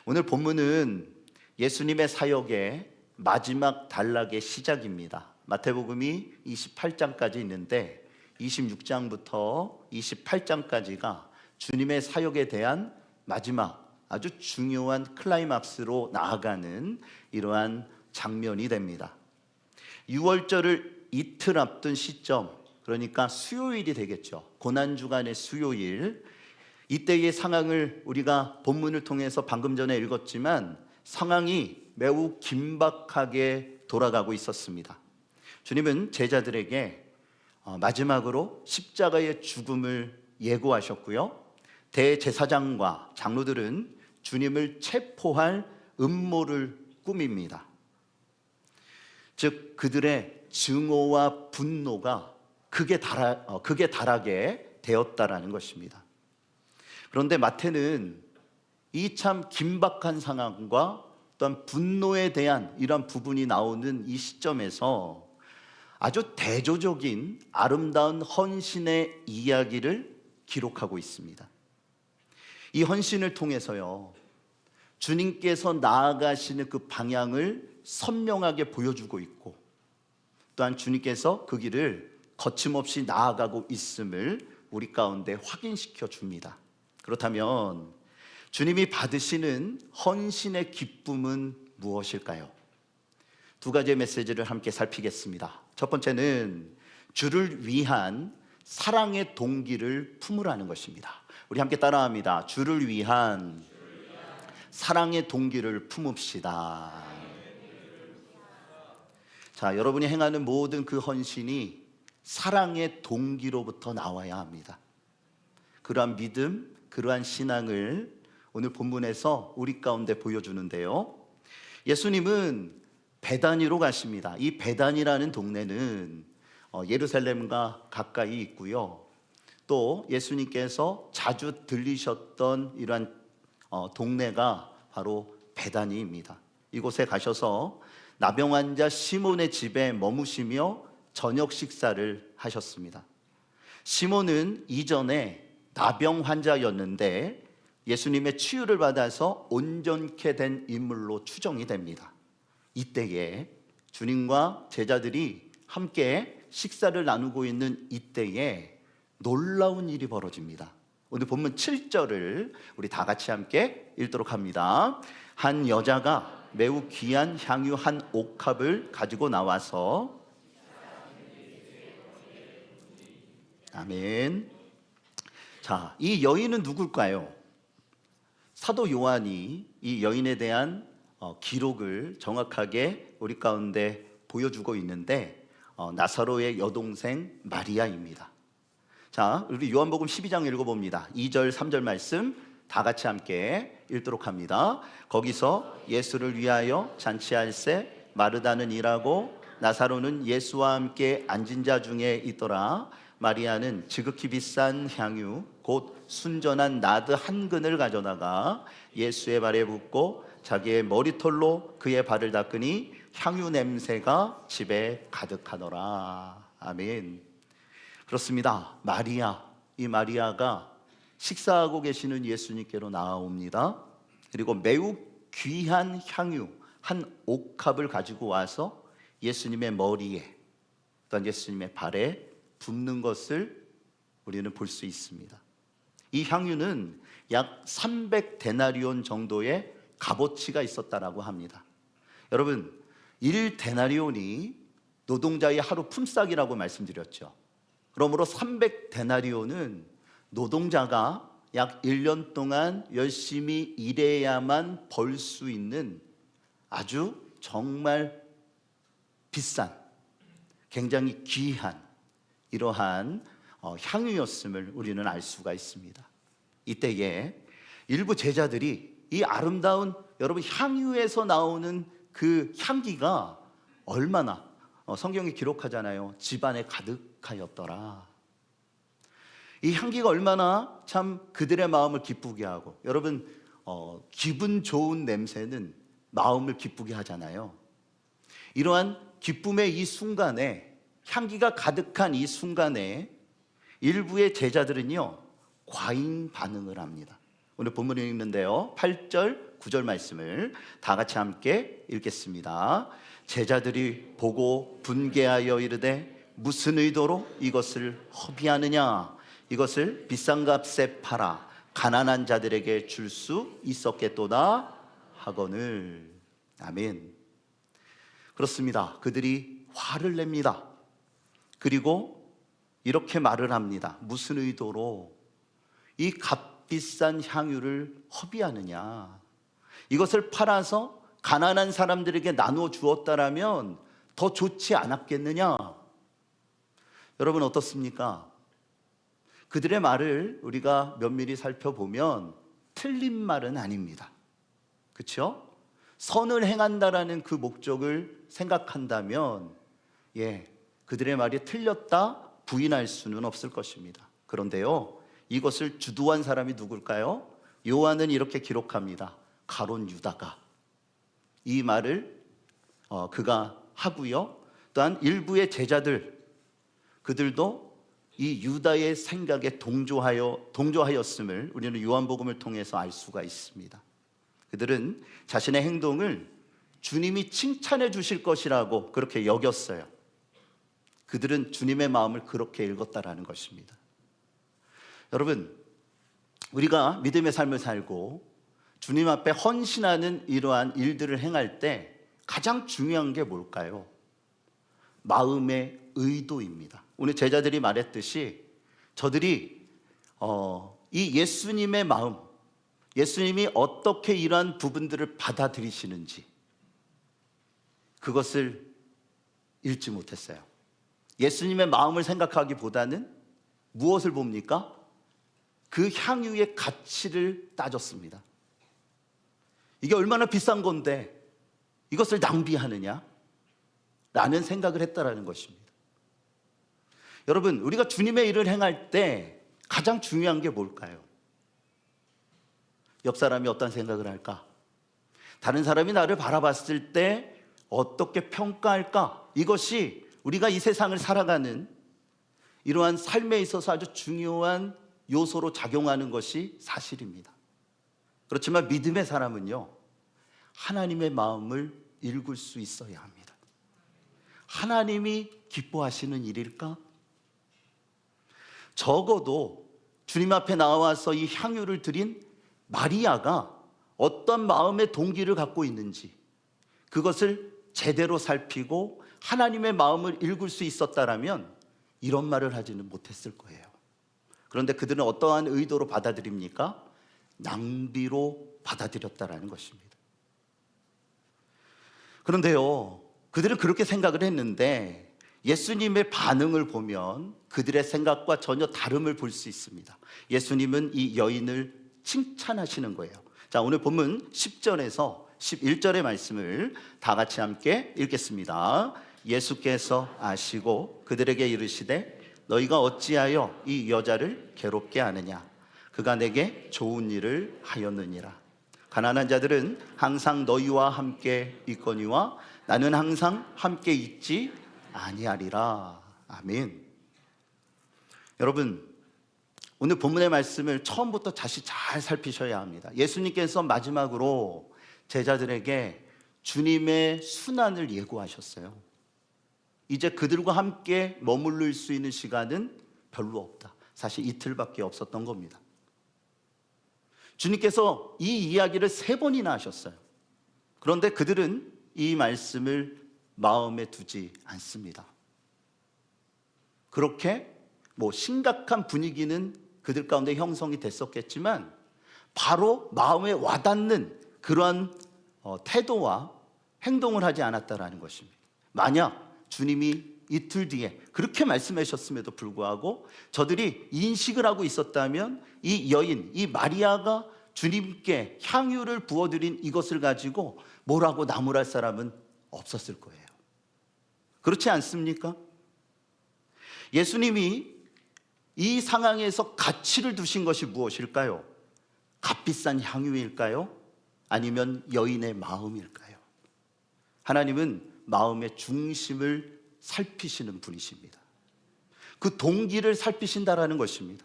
오늘 본문은 예수님의 사역의 마지막 단락의 시작입니다. 마태복음이 28장까지 있는데 26장부터 28장까지가 주님의 사역에 대한 마지막 아주 중요한 클라이막스로 나아가는 이러한 장면이 됩니다. 6월절을 이틀 앞둔 시점, 그러니까 수요일이 되겠죠. 고난주간의 수요일, 이때의 상황을 우리가 본문을 통해서 방금 전에 읽었지만 상황이 매우 긴박하게 돌아가고 있었습니다. 주님은 제자들에게 마지막으로 십자가의 죽음을 예고하셨고요, 대제사장과 장로들은 주님을 체포할 음모를 꾸밉니다. 즉 그들의 증오와 분노가 극에 달하게 되었다라는 것입니다. 그런데 마태는 이 참 긴박한 상황과 또한 분노에 대한 이런 부분이 나오는 이 시점에서 아주 대조적인 아름다운 헌신의 이야기를 기록하고 있습니다. 이 헌신을 통해서요, 주님께서 나아가시는 그 방향을 선명하게 보여주고 있고, 또한 주님께서 그 길을 거침없이 나아가고 있음을 우리 가운데 확인시켜 줍니다. 그렇다면 주님이 받으시는 헌신의 기쁨은 무엇일까요? 두 가지의 메시지를 함께 살피겠습니다. 첫 번째는 주를 위한 사랑의 동기를 품으라는 것입니다. 우리 함께 따라합니다. 주를 위한 사랑의 동기를 품읍시다. 자, 여러분이 행하는 모든 그 헌신이 사랑의 동기로부터 나와야 합니다. 그러한 믿음, 그러한 신앙을 오늘 본문에서 우리 가운데 보여주는데요, 예수님은 베다니로 가십니다. 이 베다니라는 동네는 예루살렘과 가까이 있고요, 또 예수님께서 자주 들리셨던 이러한 동네가 바로 베다니입니다. 이곳에 가셔서 나병 환자 시몬의 집에 머무시며 저녁 식사를 하셨습니다. 시몬은 이전에 나병 환자였는데 예수님의 치유를 받아서 온전케 된 인물로 추정이 됩니다. 이때에 주님과 제자들이 함께 식사를 나누고 있는 이때에 놀라운 일이 벌어집니다. 오늘 본문 7절을 우리 다 같이 함께 읽도록 합니다. 한 여자가 매우 귀한 향유 한 옥합을 가지고 나와서, 아멘. 자, 이 여인은 누굴까요? 사도 요한이 이 여인에 대한 기록을 정확하게 우리 가운데 보여주고 있는데 나사로의 여동생 마리아입니다. 자, 우리 요한복음 12장 읽어봅니다. 2절 3절 말씀 다 같이 함께 읽도록 합니다. 거기서 예수를 위하여 잔치할새 마르다는 일하고 나사로는 예수와 함께 앉은 자 중에 있더라. 마리아는 지극히 비싼 향유 곧 순전한 나드 한 근을 가져다가 예수의 발에 붓고 자기의 머리털로 그의 발을 닦으니 향유 냄새가 집에 가득하더라. 아멘. 그렇습니다. 이 마리아가 식사하고 계시는 예수님께로 나아옵니다. 그리고 매우 귀한 향유 한 옥합을 가지고 와서 예수님의 머리에 또한 예수님의 발에 붓는 것을 우리는 볼 수 있습니다. 이 향유는 약 300데나리온 정도의 값어치가 있었다라고 합니다. 여러분, 1데나리온이 노동자의 하루 품삯이라고 말씀드렸죠. 그러므로 300데나리온은 노동자가 약 1년 동안 열심히 일해야만 벌 수 있는 아주 정말 비싼, 굉장히 귀한 이러한 향유였음을 우리는 알 수가 있습니다. 이때에 일부 제자들이 이 아름다운, 여러분, 향유에서 나오는 그 향기가 얼마나 성경이 기록하잖아요. 집안에 가득하였더라. 이 향기가 얼마나 참 그들의 마음을 기쁘게 하고, 여러분, 기분 좋은 냄새는 마음을 기쁘게 하잖아요. 이러한 기쁨의 이 순간에, 향기가 가득한 이 순간에 일부의 제자들은요 과잉 반응을 합니다. 오늘 본문에 읽는데요 8절 9절 말씀을 다 같이 함께 읽겠습니다. 제자들이 보고 분개하여 이르되 무슨 의도로 이것을 허비하느냐? 이것을 비싼 값에 팔아 가난한 자들에게 줄 수 있었겠도다 하거늘. 아멘. 그렇습니다. 그들이 화를 냅니다. 그리고 이렇게 말을 합니다. 무슨 의도로 이 값비싼 향유를 허비하느냐? 이것을 팔아서 가난한 사람들에게 나누어 주었다라면 더 좋지 않았겠느냐? 여러분 어떻습니까? 그들의 말을 우리가 면밀히 살펴보면 틀린 말은 아닙니다. 그렇죠? 선을 행한다라는 그 목적을 생각한다면 그들의 말이 틀렸다 부인할 수는 없을 것입니다. 그런데요, 이것을 주도한 사람이 누굴까요? 요한은 이렇게 기록합니다. 가룟 유다가 이 말을 그가 하고요, 또한 일부의 제자들, 그들도 이 유다의 생각에 동조하였음을 우리는 요한복음을 통해서 알 수가 있습니다. 그들은 자신의 행동을 주님이 칭찬해 주실 것이라고 그렇게 여겼어요. 그들은 주님의 마음을 그렇게 읽었다라는 것입니다. 여러분, 우리가 믿음의 삶을 살고 주님 앞에 헌신하는 이러한 일들을 행할 때 가장 중요한 게 뭘까요? 마음의 의도입니다. 오늘 제자들이 말했듯이 저들이 이 예수님의 마음, 예수님이 어떻게 이러한 부분들을 받아들이시는지 그것을 읽지 못했어요. 예수님의 마음을 생각하기보다는 무엇을 봅니까? 그 향유의 가치를 따졌습니다. 이게 얼마나 비싼 건데 이것을 낭비하느냐? 라는 생각을 했다라는 것입니다. 여러분, 우리가 주님의 일을 행할 때 가장 중요한 게 뭘까요? 옆 사람이 어떤 생각을 할까? 다른 사람이 나를 바라봤을 때 어떻게 평가할까? 이것이 우리가 이 세상을 살아가는 이러한 삶에 있어서 아주 중요한 요소로 작용하는 것이 사실입니다. 그렇지만 믿음의 사람은요, 하나님의 마음을 읽을 수 있어야 합니다. 하나님이 기뻐하시는 일일까? 적어도 주님 앞에 나와서 이 향유를 드린 마리아가 어떤 마음의 동기를 갖고 있는지 그것을 제대로 살피고 하나님의 마음을 읽을 수 있었다라면 이런 말을 하지는 못했을 거예요. 그런데 그들은 어떠한 의도로 받아들입니까? 낭비로 받아들였다라는 것입니다. 그런데요, 그들은 그렇게 생각을 했는데 예수님의 반응을 보면 그들의 생각과 전혀 다름을 볼 수 있습니다. 예수님은 이 여인을 칭찬하시는 거예요. 자, 오늘 본문 10절에서 11절의 말씀을 다 같이 함께 읽겠습니다. 예수께서 아시고 그들에게 이르시되 너희가 어찌하여 이 여자를 괴롭게 하느냐? 그가 내게 좋은 일을 하였느니라. 가난한 자들은 항상 너희와 함께 있거니와 나는 항상 함께 있지 아니하리라. 아멘. 여러분, 오늘 본문의 말씀을 처음부터 다시 잘 살피셔야 합니다. 예수님께서 마지막으로 제자들에게 주님의 순환을 예고하셨어요. 이제 그들과 함께 머무를 수 있는 시간은 별로 없다. 사실 이틀밖에 없었던 겁니다. 주님께서 이 이야기를 3번이나 하셨어요. 그런데 그들은 이 말씀을 마음에 두지 않습니다. 그렇게 심각한 분위기는 그들 가운데 형성이 됐었겠지만 바로 마음에 와닿는 그러한 태도와 행동을 하지 않았다라는 것입니다. 만약 주님이 이틀 뒤에 그렇게 말씀하셨음에도 불구하고 저들이 인식을 하고 있었다면 이 여인, 이 마리아가 주님께 향유를 부어드린 이것을 가지고 뭐라고 나무랄 사람은 없었을 거예요. 그렇지 않습니까? 예수님이 이 상황에서 가치를 두신 것이 무엇일까요? 값비싼 향유일까요? 아니면 여인의 마음일까요? 하나님은 마음의 중심을 살피시는 분이십니다. 그 동기를 살피신다라는 것입니다.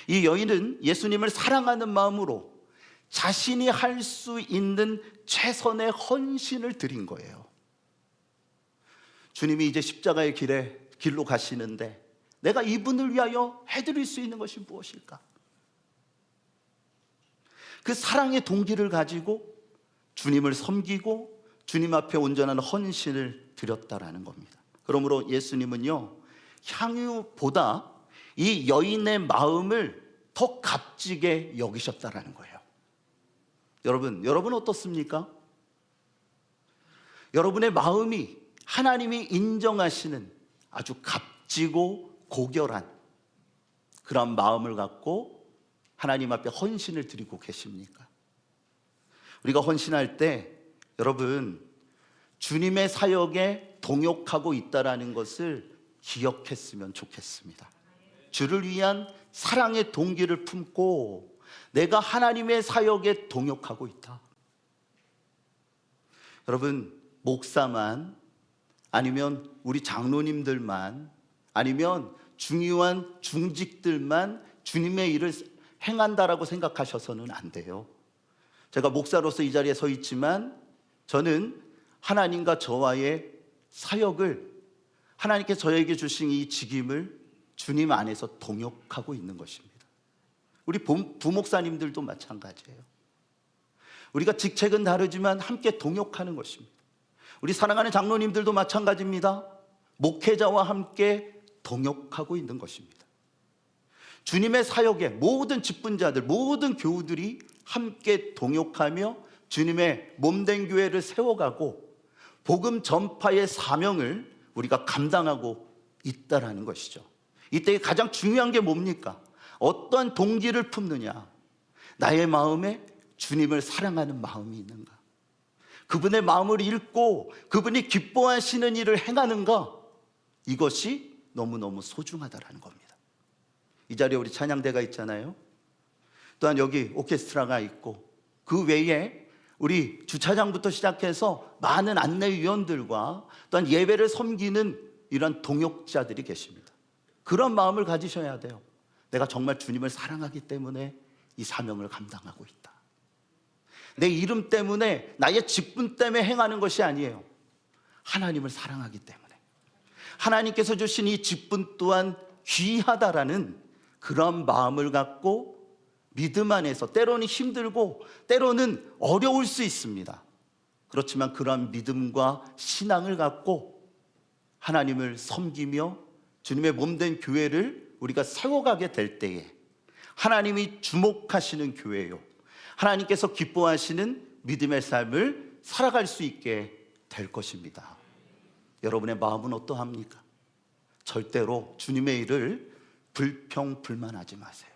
이 여인은 예수님을 사랑하는 마음으로 자신이 할 수 있는 최선의 헌신을 드린 거예요. 주님이 이제 십자가의 길로 가시는데 내가 이분을 위하여 해드릴 수 있는 것이 무엇일까? 그 사랑의 동기를 가지고 주님을 섬기고 주님 앞에 온전한 헌신을 드렸다라는 겁니다. 그러므로 예수님은요, 향유보다 이 여인의 마음을 더 값지게 여기셨다라는 거예요. 여러분 어떻습니까? 여러분의 마음이 하나님이 인정하시는 아주 값지고 고결한 그런 마음을 갖고 하나님 앞에 헌신을 드리고 계십니까? 우리가 헌신할 때 여러분, 주님의 사역에 동역하고 있다라는 것을 기억했으면 좋겠습니다. 주를 위한 사랑의 동기를 품고 내가 하나님의 사역에 동역하고 있다. 여러분, 목사만 아니면 우리 장로님들만 아니면 중요한 중직들만 주님의 일을 행한다라고 생각하셔서는 안 돼요. 제가 목사로서 이 자리에 서 있지만 저는 하나님과 저와의 사역을, 하나님께 저에게 주신 이 직임을 주님 안에서 동역하고 있는 것입니다. 우리 부목사님들도 마찬가지예요. 우리가 직책은 다르지만 함께 동역하는 것입니다. 우리 사랑하는 장로님들도 마찬가지입니다. 목회자와 함께 동역하고 있는 것입니다. 주님의 사역에 모든 직분자들, 모든 교우들이 함께 동역하며 주님의 몸된 교회를 세워가고 복음 전파의 사명을 우리가 감당하고 있다라는 것이죠. 이때 가장 중요한 게 뭡니까? 어떤 동기를 품느냐? 나의 마음에 주님을 사랑하는 마음이 있는가? 그분의 마음을 읽고 그분이 기뻐하시는 일을 행하는가? 이것이 너무너무 소중하다라는 겁니다. 이 자리에 우리 찬양대가 있잖아요. 또한 여기 오케스트라가 있고 그 외에 우리 주차장부터 시작해서 많은 안내위원들과 또한 예배를 섬기는 이런 동역자들이 계십니다. 그런 마음을 가지셔야 돼요. 내가 정말 주님을 사랑하기 때문에 이 사명을 감당하고 있다. 내 이름 때문에, 나의 직분 때문에 행하는 것이 아니에요. 하나님을 사랑하기 때문에, 하나님께서 주신 이 직분 또한 귀하다라는 그런 마음을 갖고 믿음 안에서, 때로는 힘들고 때로는 어려울 수 있습니다. 그렇지만 그러한 믿음과 신앙을 갖고 하나님을 섬기며 주님의 몸된 교회를 우리가 세워가게 될 때에 하나님이 주목하시는 교회요, 하나님께서 기뻐하시는 믿음의 삶을 살아갈 수 있게 될 것입니다. 여러분의 마음은 어떠합니까? 절대로 주님의 일을 불평불만하지 마세요.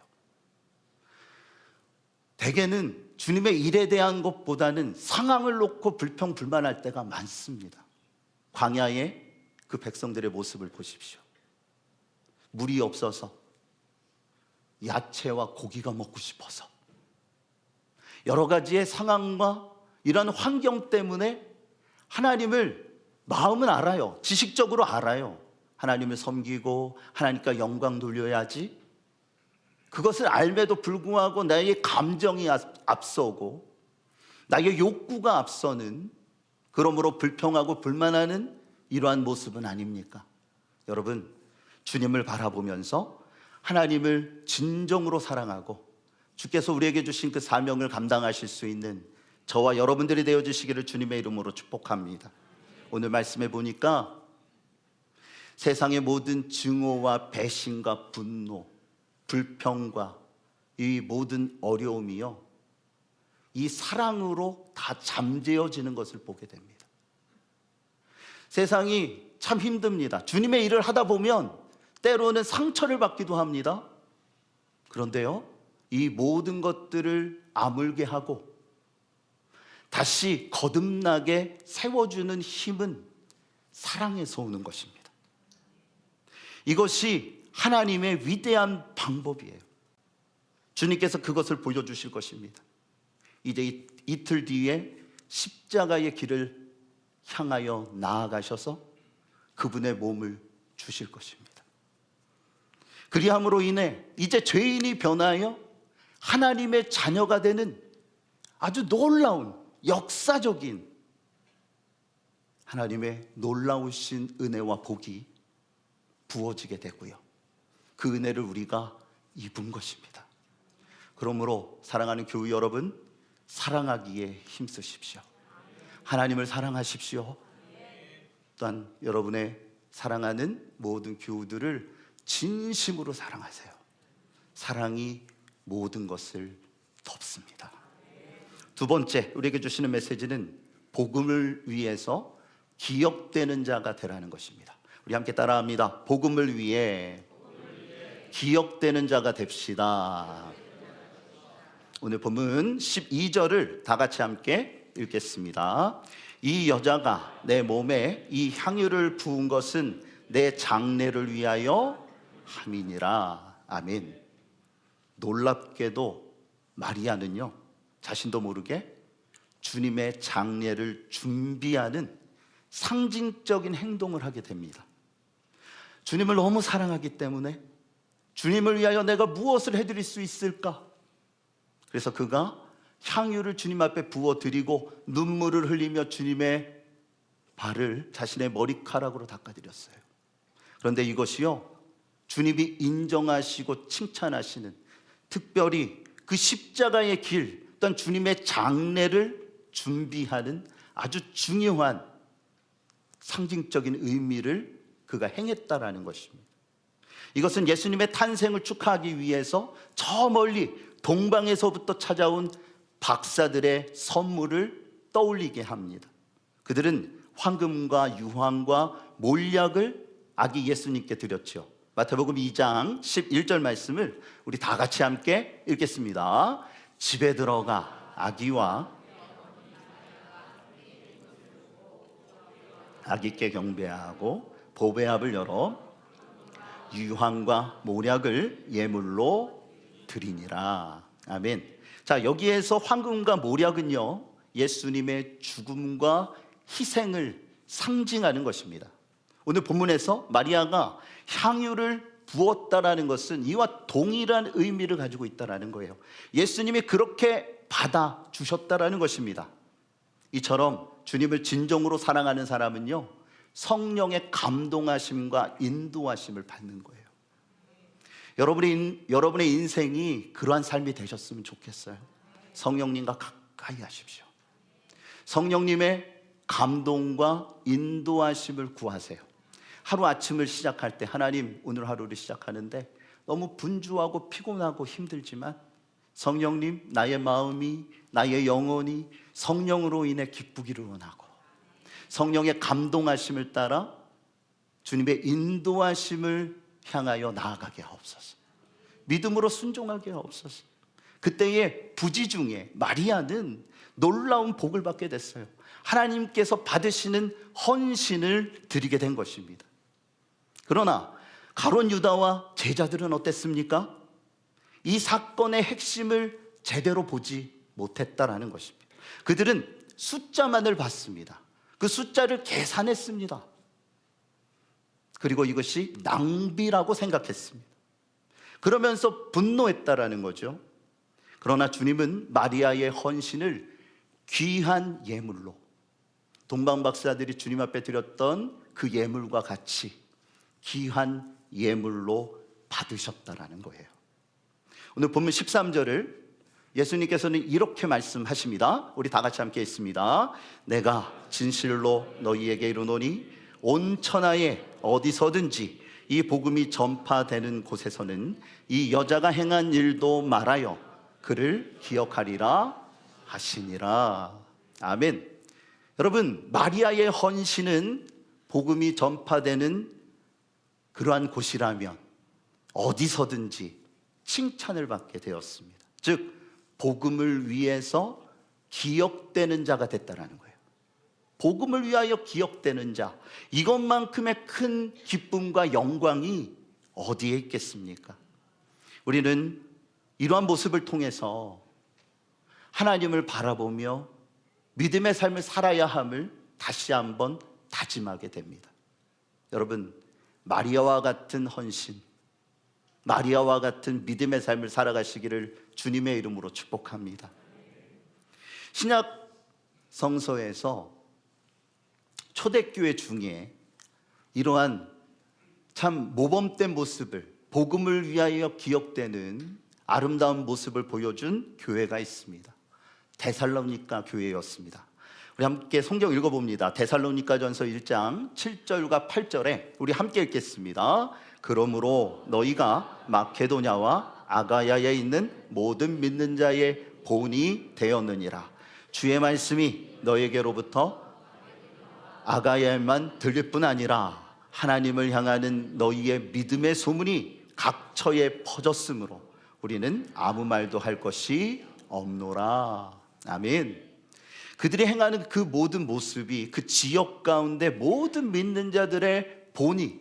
대개는 주님의 일에 대한 것보다는 상황을 놓고 불평불만할 때가 많습니다. 광야의 그 백성들의 모습을 보십시오. 물이 없어서, 야채와 고기가 먹고 싶어서, 여러 가지의 상황과 이런 환경 때문에 하나님을, 마음은 알아요. 지식적으로 알아요. 하나님을 섬기고 하나님께 영광 돌려야지. 그것을 알매도 불구하고 나의 감정이 앞서고 나의 욕구가 앞서는, 그러므로 불평하고 불만하는 이러한 모습은 아닙니까? 여러분, 주님을 바라보면서 하나님을 진정으로 사랑하고 주께서 우리에게 주신 그 사명을 감당하실 수 있는 저와 여러분들이 되어주시기를 주님의 이름으로 축복합니다. 오늘 말씀해 보니까 세상의 모든 증오와 배신과 분노, 불평과 이 모든 어려움이요, 이 사랑으로 다 잠재워지는 것을 보게 됩니다. 세상이 참 힘듭니다. 주님의 일을 하다 보면 때로는 상처를 받기도 합니다. 그런데요, 이 모든 것들을 아물게 하고 다시 거듭나게 세워주는 힘은 사랑에서 오는 것입니다. 이것이 하나님의 위대한 방법이에요. 주님께서 그것을 보여주실 것입니다. 이제 이틀 뒤에 십자가의 길을 향하여 나아가셔서 그분의 몸을 주실 것입니다. 그리함으로 인해 이제 죄인이 변하여 하나님의 자녀가 되는 아주 놀라운 역사적인 하나님의 놀라우신 은혜와 복이 부어지게 되고요, 그 은혜를 우리가 입은 것입니다. 그러므로 사랑하는 교우 여러분, 사랑하기에 힘쓰십시오. 하나님을 사랑하십시오. 또한 여러분의 사랑하는 모든 교우들을 진심으로 사랑하세요. 사랑이 모든 것을 덮습니다. 두 번째, 우리에게 주시는 메시지는 복음을 위해서 기억되는 자가 되라는 것입니다. 우리 함께 따라합니다. 복음을 위해 기억되는 자가 됩시다. 오늘 본문 12절을 다 같이 함께 읽겠습니다. 이 여자가 내 몸에 이 향유를 부은 것은 내 장례를 위하여 함이니라. 아멘. 놀랍게도 마리아는요, 자신도 모르게 주님의 장례를 준비하는 상징적인 행동을 하게 됩니다. 주님을 너무 사랑하기 때문에 주님을 위하여 내가 무엇을 해드릴 수 있을까? 그래서 그가 향유를 주님 앞에 부어드리고 눈물을 흘리며 주님의 발을 자신의 머리카락으로 닦아드렸어요. 그런데 이것이요, 주님이 인정하시고 칭찬하시는, 특별히 그 십자가의 길, 또한 주님의 장례를 준비하는 아주 중요한 상징적인 의미를 그가 행했다라는 것입니다. 이것은 예수님의 탄생을 축하하기 위해서 저 멀리 동방에서부터 찾아온 박사들의 선물을 떠올리게 합니다. 그들은 황금과 유황과 몰약을 아기 예수님께 드렸죠. 마태복음 2장 11절 말씀을 우리 다 같이 함께 읽겠습니다. 집에 들어가 아기께 경배하고 보배압을 열어 유황과 몰약을 예물로 드리니라. 아멘. 자, 여기에서 황금과 몰약은요, 예수님의 죽음과 희생을 상징하는 것입니다. 오늘 본문에서 마리아가 향유를 부었다라는 것은 이와 동일한 의미를 가지고 있다라는 거예요. 예수님이 그렇게 받아 주셨다라는 것입니다. 이처럼 주님을 진정으로 사랑하는 사람은요, 성령의 감동하심과 인도하심을 받는 거예요. 여러분의 인생이 그러한 삶이 되셨으면 좋겠어요. 성령님과 가까이 하십시오. 성령님의 감동과 인도하심을 구하세요. 하루 아침을 시작할 때, 하나님, 오늘 하루를 시작하는데 너무 분주하고 피곤하고 힘들지만 성령님, 나의 마음이, 나의 영혼이 성령으로 인해 기쁘기를 원하고, 성령의 감동하심을 따라 주님의 인도하심을 향하여 나아가게 하옵소서. 믿음으로 순종하게 하옵소서. 그때의 부지 중에 마리아는 놀라운 복을 받게 됐어요. 하나님께서 받으시는 헌신을 드리게 된 것입니다. 그러나 가룟 유다와 제자들은 어땠습니까? 이 사건의 핵심을 제대로 보지 못했다라는 것입니다. 그들은 숫자만을 봤습니다. 그 숫자를 계산했습니다. 그리고 이것이 낭비라고 생각했습니다. 그러면서 분노했다라는 거죠. 그러나 주님은 마리아의 헌신을 귀한 예물로, 동방 박사들이 주님 앞에 드렸던 그 예물과 같이 귀한 예물로 받으셨다라는 거예요. 오늘 본문 13절을 예수님께서는 이렇게 말씀하십니다. 우리 다 같이 함께 읽습니다. 내가 진실로 너희에게 이르노니 온 천하에 어디서든지 이 복음이 전파되는 곳에서는 이 여자가 행한 일도 말하여 그를 기억하리라 하시니라. 아멘. 여러분, 마리아의 헌신은 복음이 전파되는 그러한 곳이라면 어디서든지 칭찬을 받게 되었습니다. 즉, 복음을 위해서 기억되는 자가 됐다라는 거예요. 복음을 위하여 기억되는 자, 이것만큼의 큰 기쁨과 영광이 어디에 있겠습니까? 우리는 이러한 모습을 통해서 하나님을 바라보며 믿음의 삶을 살아야 함을 다시 한번 다짐하게 됩니다. 여러분, 마리아와 같은 헌신, 마리아와 같은 믿음의 삶을 살아가시기를 주님의 이름으로 축복합니다. 신약 성서에서 초대교회 중에 이러한 참 모범된 모습을, 복음을 위하여 기억되는 아름다운 모습을 보여준 교회가 있습니다. 데살로니가 교회였습니다. 우리 함께 성경 읽어봅니다. 데살로니가전서 1장 7절과 8절에 우리 함께 읽겠습니다. 그러므로 너희가 마케도냐와 아가야에 있는 모든 믿는 자의 본이 되었느니라. 주의 말씀이 너에게로부터 아가야에만 들릴 뿐 아니라 하나님을 향하는 너희의 믿음의 소문이 각처에 퍼졌으므로 우리는 아무 말도 할 것이 없노라. 아멘. 그들이 행하는 그 모든 모습이 그 지역 가운데 모든 믿는 자들의 본이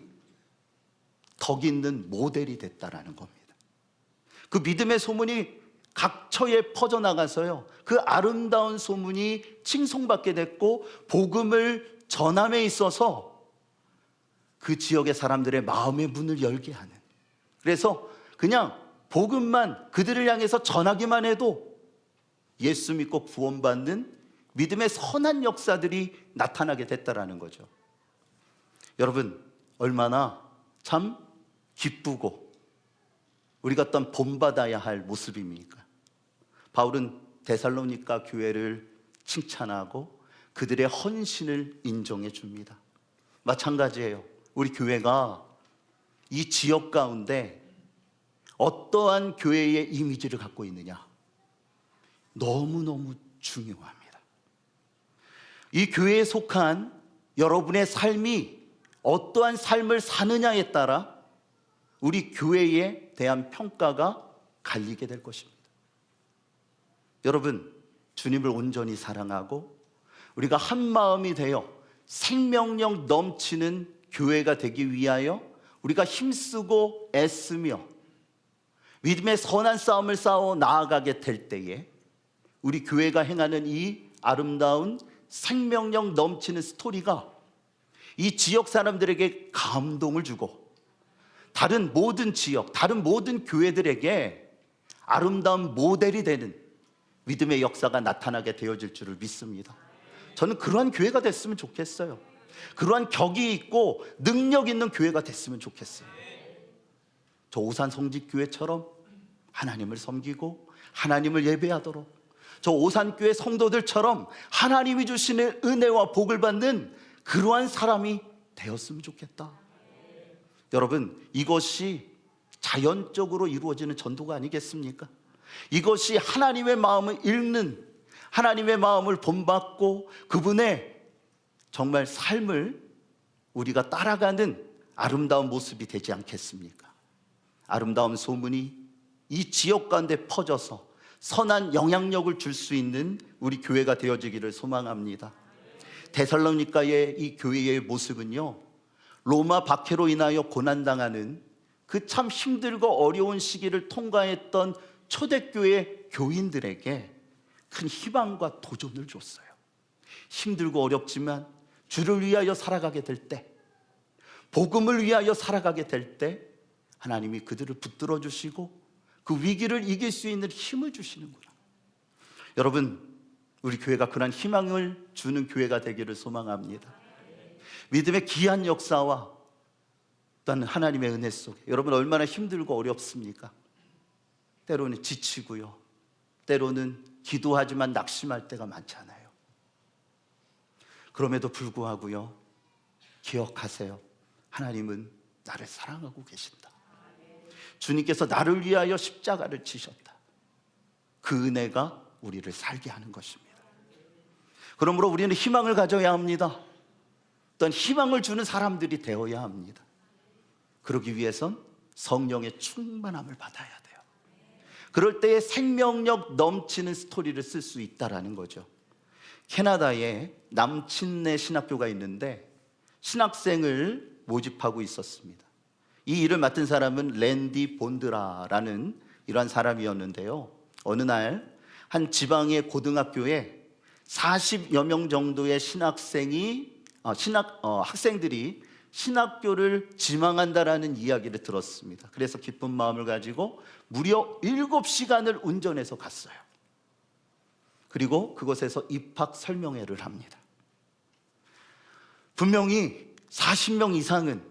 덕 있는 모델이 됐다라는 겁니다. 그 믿음의 소문이 각처에 퍼져나가서요, 그 아름다운 소문이 칭송받게 됐고 복음을 전함에 있어서 그 지역의 사람들의 마음의 문을 열게 하는, 그래서 그냥 복음만 그들을 향해서 전하기만 해도 예수 믿고 구원받는 믿음의 선한 역사들이 나타나게 됐다라는 거죠. 여러분, 얼마나 참 기쁘고 우리가 어떤 본받아야 할 모습입니까? 바울은 데살로니가 교회를 칭찬하고 그들의 헌신을 인정해 줍니다. 마찬가지예요. 우리 교회가 이 지역 가운데 어떠한 교회의 이미지를 갖고 있느냐, 너무너무 중요합니다. 이 교회에 속한 여러분의 삶이 어떠한 삶을 사느냐에 따라 우리 교회에 대한 평가가 갈리게 될 것입니다. 여러분, 주님을 온전히 사랑하고 우리가 한 마음이 되어 생명력 넘치는 교회가 되기 위하여 우리가 힘쓰고 애쓰며 믿음의 선한 싸움을 싸워 나아가게 될 때에 우리 교회가 행하는 이 아름다운 생명력 넘치는 스토리가 이 지역 사람들에게 감동을 주고 다른 모든 지역, 다른 모든 교회들에게 아름다운 모델이 되는 믿음의 역사가 나타나게 되어질 줄을 믿습니다. 저는 그러한 교회가 됐으면 좋겠어요. 그러한 격이 있고 능력 있는 교회가 됐으면 좋겠어요. 저 오산 성직교회처럼 하나님을 섬기고 하나님을 예배하도록, 저 오산교회 성도들처럼 하나님이 주시는 은혜와 복을 받는 그러한 사람이 되었으면 좋겠다. 여러분, 이것이 자연적으로 이루어지는 전도가 아니겠습니까? 이것이 하나님의 마음을 읽는, 하나님의 마음을 본받고 그분의 정말 삶을 우리가 따라가는 아름다운 모습이 되지 않겠습니까? 아름다운 소문이 이 지역 가운데 퍼져서 선한 영향력을 줄 수 있는 우리 교회가 되어지기를 소망합니다. 데살로니가의 이 교회의 모습은요, 로마 박해로 인하여 고난당하는 그 참 힘들고 어려운 시기를 통과했던 초대교회 교인들에게 큰 희망과 도전을 줬어요. 힘들고 어렵지만 주를 위하여 살아가게 될 때, 복음을 위하여 살아가게 될 때 하나님이 그들을 붙들어 주시고 그 위기를 이길 수 있는 힘을 주시는구나. 여러분, 우리 교회가 그런 희망을 주는 교회가 되기를 소망합니다. 믿음의 귀한 역사와 또한 하나님의 은혜 속에 여러분 얼마나 힘들고 어렵습니까? 때로는 지치고요, 때로는 기도하지만 낙심할 때가 많잖아요. 그럼에도 불구하고요, 기억하세요. 하나님은 나를 사랑하고 계신다. 주님께서 나를 위하여 십자가를 지셨다. 그 은혜가 우리를 살게 하는 것입니다. 그러므로 우리는 희망을 가져야 합니다. 또한 희망을 주는 사람들이 되어야 합니다. 그러기 위해선 성령의 충만함을 받아야 돼요. 그럴 때에 생명력 넘치는 스토리를 쓸 수 있다라는 거죠. 캐나다에 남친네 신학교가 있는데 신학생을 모집하고 있었습니다. 이 일을 맡은 사람은 랜디 본드라라는 이러한 사람이었는데요, 어느 날 한 지방의 고등학교에 40여 명 정도의 학생들이 신학교를 지망한다라는 이야기를 들었습니다. 그래서 기쁜 마음을 가지고 무려 7시간을 운전해서 갔어요. 그리고 그곳에서 입학 설명회를 합니다. 분명히 40명 이상은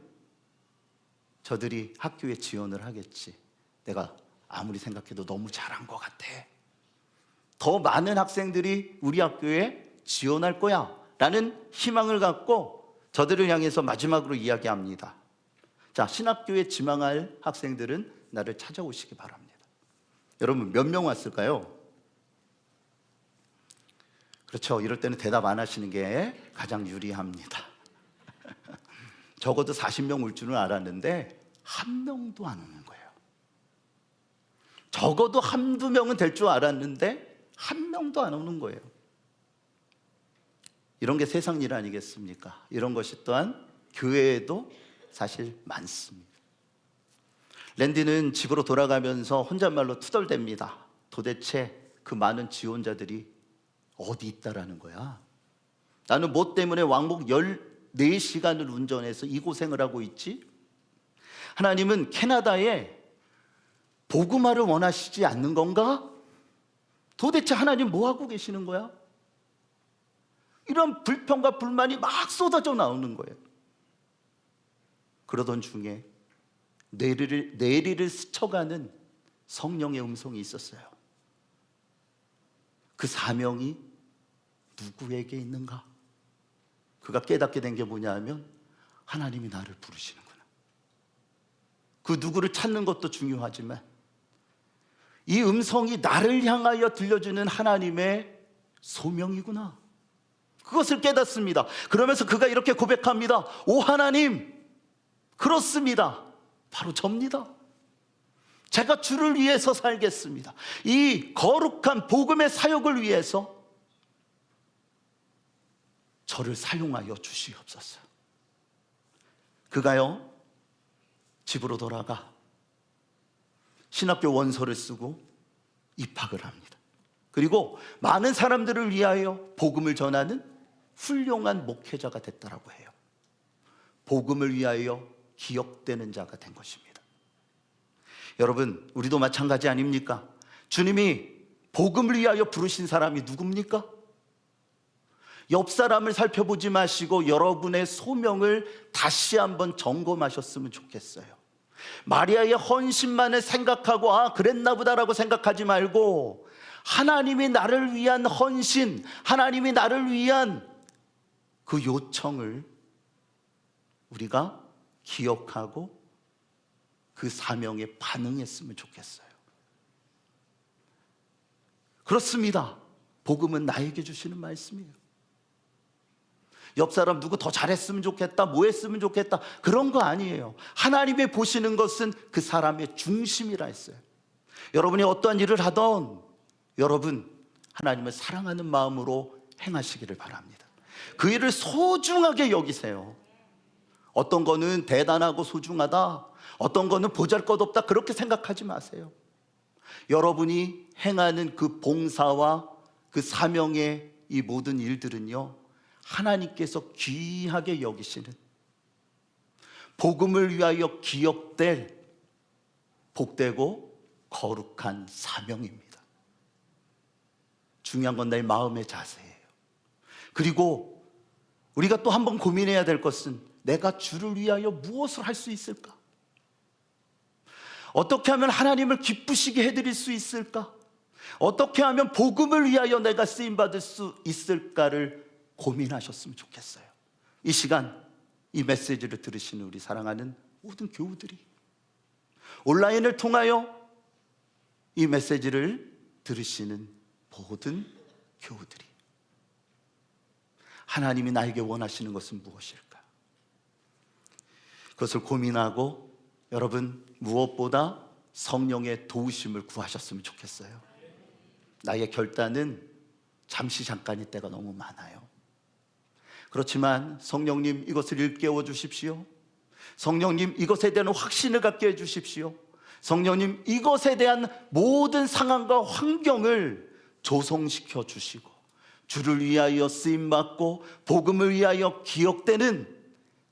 저들이 학교에 지원을 하겠지. 내가 아무리 생각해도 너무 잘한 것 같아. 더 많은 학생들이 우리 학교에 지원할 거야 라는 희망을 갖고 저들을 향해서 마지막으로 이야기합니다. 자, 신학교에 지망할 학생들은 나를 찾아오시기 바랍니다. 여러분, 몇 명 왔을까요? 그렇죠. 이럴 때는 대답 안 하시는 게 가장 유리합니다. 적어도 40명 올 줄은 알았는데 한 명도 안 오는 거예요. 적어도 한두 명은 될 줄 알았는데 한 명도 안 오는 거예요. 이런 게 세상 일 아니겠습니까? 이런 것이 또한 교회에도 사실 많습니다. 랜디는 집으로 돌아가면서 혼잣말로 투덜댑니다. 도대체 그 많은 지원자들이 어디 있다라는 거야? 나는 뭐 때문에 왕복 14시간을 운전해서 이 고생을 하고 있지? 하나님은 캐나다에 복음화를 원하시지 않는 건가? 도대체 하나님 뭐 하고 계시는 거야? 이런 불평과 불만이 막 쏟아져 나오는 거예요. 그러던 중에 뇌리를 스쳐가는 성령의 음성이 있었어요. 그 사명이 누구에게 있는가? 그가 깨닫게 된 게 뭐냐 하면 하나님이 나를 부르시는구나. 그 누구를 찾는 것도 중요하지만 이 음성이 나를 향하여 들려주는 하나님의 소명이구나. 그것을 깨닫습니다. 그러면서 그가 이렇게 고백합니다. 오 하나님, 그렇습니다. 바로 접니다. 제가 주를 위해서 살겠습니다. 이 거룩한 복음의 사역을 위해서 저를 사용하여 주시옵소서. 그가요, 집으로 돌아가 신학교 원서를 쓰고 입학을 합니다. 그리고 많은 사람들을 위하여 복음을 전하는 훌륭한 목회자가 됐다라고 해요. 복음을 위하여 기억되는 자가 된 것입니다. 여러분, 우리도 마찬가지 아닙니까? 주님이 복음을 위하여 부르신 사람이 누굽니까? 옆 사람을 살펴보지 마시고 여러분의 소명을 다시 한번 점검하셨으면 좋겠어요. 마리아의 헌신만을 생각하고 그랬나 보다라고 생각하지 말고 하나님이 나를 위한 헌신, 하나님이 나를 위한 그 요청을 우리가 기억하고 그 사명에 반응했으면 좋겠어요. 그렇습니다. 복음은 나에게 주시는 말씀이에요. 옆 사람 누구 더 잘했으면 좋겠다, 뭐 했으면 좋겠다, 그런 거 아니에요. 하나님이 보시는 것은 그 사람의 중심이라 했어요. 여러분이 어떠한 일을 하던 여러분 하나님을 사랑하는 마음으로 행하시기를 바랍니다. 그 일을 소중하게 여기세요. 어떤 거는 대단하고 소중하다, 어떤 거는 보잘것없다, 그렇게 생각하지 마세요. 여러분이 행하는 그 봉사와 그 사명의 이 모든 일들은요, 하나님께서 귀하게 여기시는 복음을 위하여 기억될 복되고 거룩한 사명입니다. 중요한 건 내 마음의 자세예요. 그리고 우리가 또 한번 고민해야 될 것은 내가 주를 위하여 무엇을 할 수 있을까? 어떻게 하면 하나님을 기쁘시게 해드릴 수 있을까? 어떻게 하면 복음을 위하여 내가 쓰임받을 수 있을까를 고민하셨으면 좋겠어요. 이 시간 이 메시지를 들으시는 우리 사랑하는 모든 교우들이, 온라인을 통하여 이 메시지를 들으시는 모든 교우들이, 하나님이 나에게 원하시는 것은 무엇일까? 그것을 고민하고 여러분 무엇보다 성령의 도우심을 구하셨으면 좋겠어요. 나의 결단은 잠깐일 때가 너무 많아요. 그렇지만 성령님 이것을 일깨워 주십시오. 성령님 이것에 대한 확신을 갖게 해 주십시오. 성령님 이것에 대한 모든 상황과 환경을 조성시켜 주시고 주를 위하여 쓰임받고 복음을 위하여 기억되는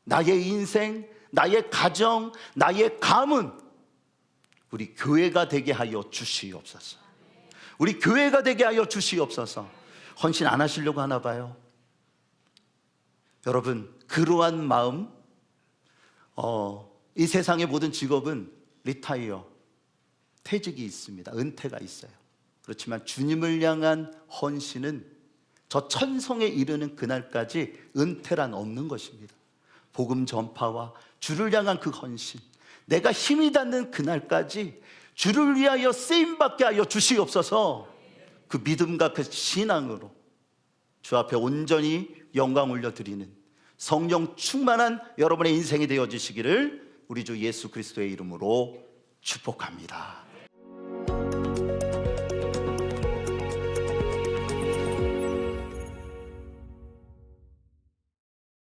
나의 인생, 나의 가정, 나의 가문, 우리 교회가 되게 하여 주시옵소서. 우리 교회가 되게 하여 주시옵소서. 헌신 안 하시려고 하나 봐요. 여러분, 그러한 마음, 이 세상의 모든 직업은 리타이어, 퇴직이 있습니다. 은퇴가 있어요. 그렇지만 주님을 향한 헌신은 저 천성에 이르는 그날까지 은퇴란 없는 것입니다. 복음 전파와 주를 향한 그 헌신, 내가 힘이 닿는 그날까지 주를 위하여 쓰임받게 하여 주시옵소서. 그 믿음과 그 신앙으로 주 앞에 온전히 영광 올려드리는 성령 충만한 여러분의 인생이 되어주시기를 우리 주 예수 그리스도의 이름으로 축복합니다.